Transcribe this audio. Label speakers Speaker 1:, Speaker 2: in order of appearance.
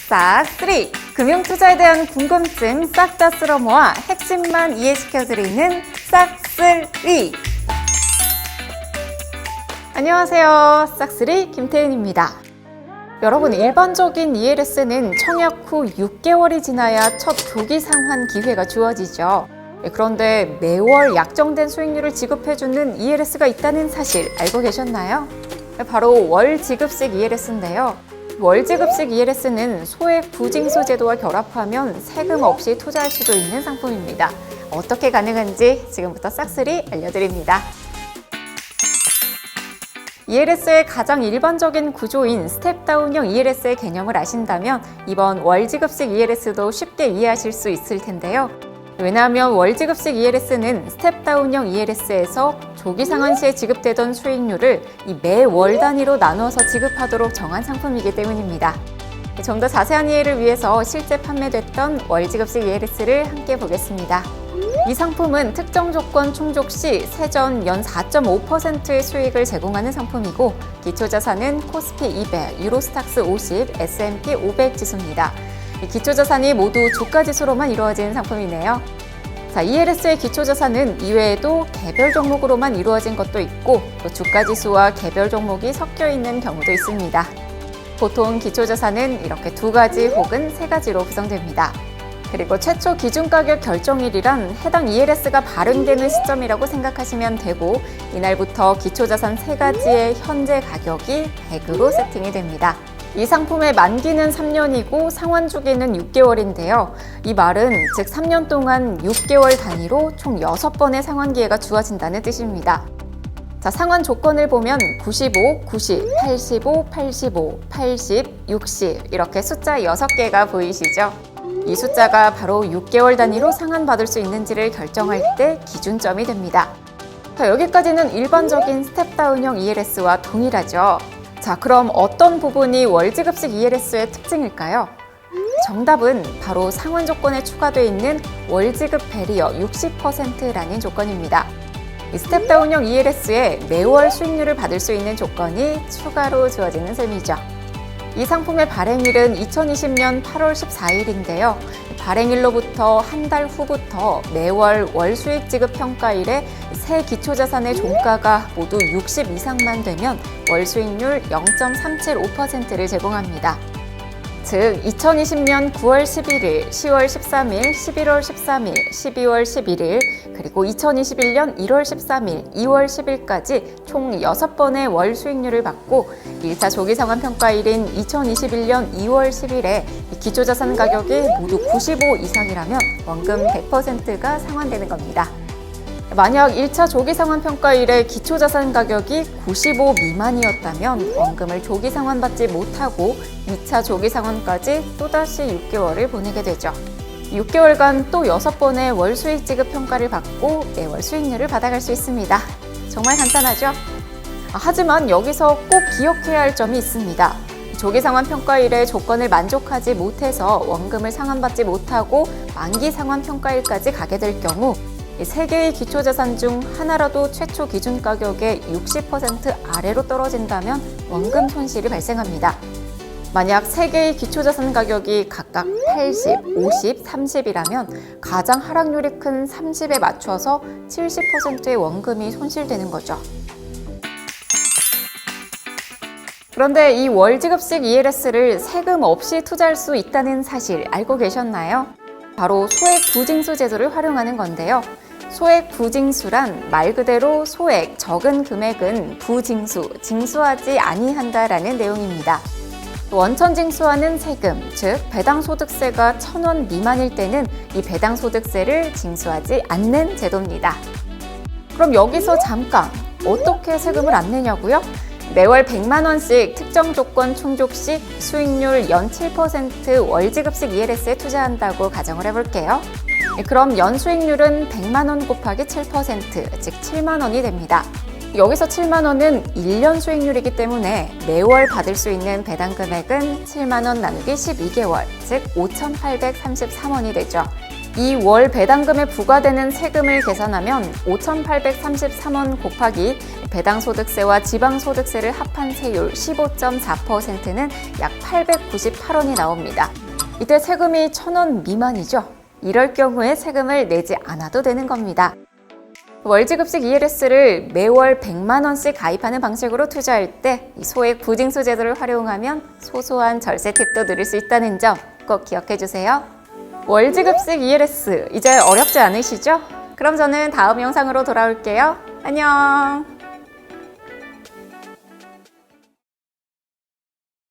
Speaker 1: 싹쓰리! 금융투자에 대한 궁금증 싹 다 쓸어 모아 핵심만 이해시켜드리는 싹쓰리! 안녕하세요. 싹쓰리 김태은입니다. 여러분, 일반적인 ELS는 청약 후 6개월이 지나야 첫 조기 상환 기회가 주어지죠. 그런데 매월 약정된 수익률을 지급해주는 ELS가 있다는 사실 알고 계셨나요? 바로 월지급식 ELS인데요. 월지급식 ELS는 소액 부징수 제도와 결합하면 세금 없이 투자할 수도 있는 상품입니다. 어떻게 가능한지 지금부터 싹쓸이 알려드립니다. ELS의 가장 일반적인 구조인 스텝다운형 ELS의 개념을 아신다면 이번 월지급식 ELS도 쉽게 이해하실 수 있을 텐데요. 왜냐하면 월지급식 ELS는 스텝다운형 ELS에서 조기 상환 시에 지급되던 수익률을 매월 단위로 나눠서 지급하도록 정한 상품이기 때문입니다. 좀 더 자세한 이해를 위해서 실제 판매됐던 월지급식 ELS를 함께 보겠습니다. 이 상품은 특정 조건 충족 시 세전 연 4.5%의 수익을 제공하는 상품이고 기초자산은 코스피 200, 유로스탁스 50, S&P 500 지수입니다. 기초자산이 모두 주가지수로만 이루어진 상품이네요. ELS의 기초자산은 이외에도 개별 종목으로만 이루어진 것도 있고 또 주가지수와 개별 종목이 섞여 있는 경우도 있습니다. 보통 기초자산은 이렇게 2가지 혹은 3가지로 구성됩니다. 그리고 최초 기준가격 결정일이란 해당 ELS가 발행되는 시점이라고 생각하시면 되고 이날부터 기초자산 3가지의 현재 가격이 100으로 세팅이 됩니다. 이 상품의 만기는 3년이고 상환 주기는 6개월인데요. 이 말은 즉 3년 동안 6개월 단위로 총 6번의 상환 기회가 주어진다는 뜻입니다. 상환 조건을 보면 95, 90, 85, 85, 80, 60 이렇게 숫자 6개가 보이시죠? 이 숫자가 바로 6개월 단위로 상환받을 수 있는지를 결정할 때 기준점이 됩니다. 여기까지는 일반적인 스텝다운형 ELS와 동일하죠. 그럼 어떤 부분이 월지급식 ELS의 특징일까요? 정답은 바로 상환 조건에 추가되어 있는 월지급 배리어 60%라는 조건입니다. 이 스텝다운형 ELS에 매월 수익률을 받을 수 있는 조건이 추가로 주어지는 셈이죠. 이 상품의 발행일은 2020년 8월 14일인데요. 발행일로부터 한 달 후부터 매월 월수익 지급 평가일에 새 기초자산의 종가가 모두 60 이상만 되면 월수익률 0.375%를 제공합니다. 즉 2020년 9월 11일, 10월 13일, 11월 13일, 12월 11일, 그리고 2021년 1월 13일, 2월 10일까지 총 6번의 월 수익률을 받고 1차 조기상환 평가일인 2021년 2월 10일에 기초자산 가격이 모두 95 이상이라면 원금 100%가 상환되는 겁니다. 만약 1차 조기상환 평가일에 기초자산 가격이 95 미만이었다면 원금을 조기상환받지 못하고 2차 조기상환까지 또다시 6개월을 보내게 되죠. 6개월간 또 6번의 월수익 지급 평가를 받고 매월 수익률을 받아갈 수 있습니다. 정말 간단하죠? 하지만 여기서 꼭 기억해야 할 점이 있습니다. 조기상환 평가일에 조건을 만족하지 못해서 원금을 상환받지 못하고 만기 상환 평가일까지 가게 될 경우 3개의 기초자산 중 하나라도 최초 기준 가격의 60% 아래로 떨어진다면 원금 손실이 발생합니다. 만약 3개의 기초자산 가격이 각각 80, 50, 30이라면 가장 하락률이 큰 30에 맞춰서 70%의 원금이 손실되는 거죠. 그런데 이 월지급식 ELS를 세금 없이 투자할 수 있다는 사실 알고 계셨나요? 바로 소액 부징수 제도를 활용하는 건데요. 소액 부징수란 말 그대로 소액, 적은 금액은 부징수, 징수하지 아니한다라는 내용입니다. 원천 징수하는 세금, 즉 배당소득세가 1,000원 미만일 때는 이 배당소득세를 징수하지 않는 제도입니다. 그럼 여기서 잠깐 어떻게 세금을 안 내냐고요? 매월 100만 원씩 특정 조건 충족 시 수익률 연 7% 월지급식 ELS에 투자한다고 가정을 해볼게요. 그럼 연 수익률은 100만 원 곱하기 7%, 즉 7만 원이 됩니다. 여기서 7만 원은 1년 수익률이기 때문에 매월 받을 수 있는 배당 금액은 7만 원 나누기 12개월, 즉 5,833원이 되죠. 이 월 배당금에 부과되는 세금을 계산하면 5,833원 곱하기 배당소득세와 지방소득세를 합한 세율 15.4%는 약 898원이 나옵니다. 이때 세금이 1,000원 미만이죠. 이럴 경우에 세금을 내지 않아도 되는 겁니다. 월지급식 ELS를 매월 100만 원씩 가입하는 방식으로 투자할 때 소액 부징수 제도를 활용하면 소소한 절세 팁도 누릴 수 있다는 점 꼭 기억해 주세요. 월지급식 ELS 이제 어렵지 않으시죠? 그럼 저는 다음 영상으로 돌아올게요. 안녕.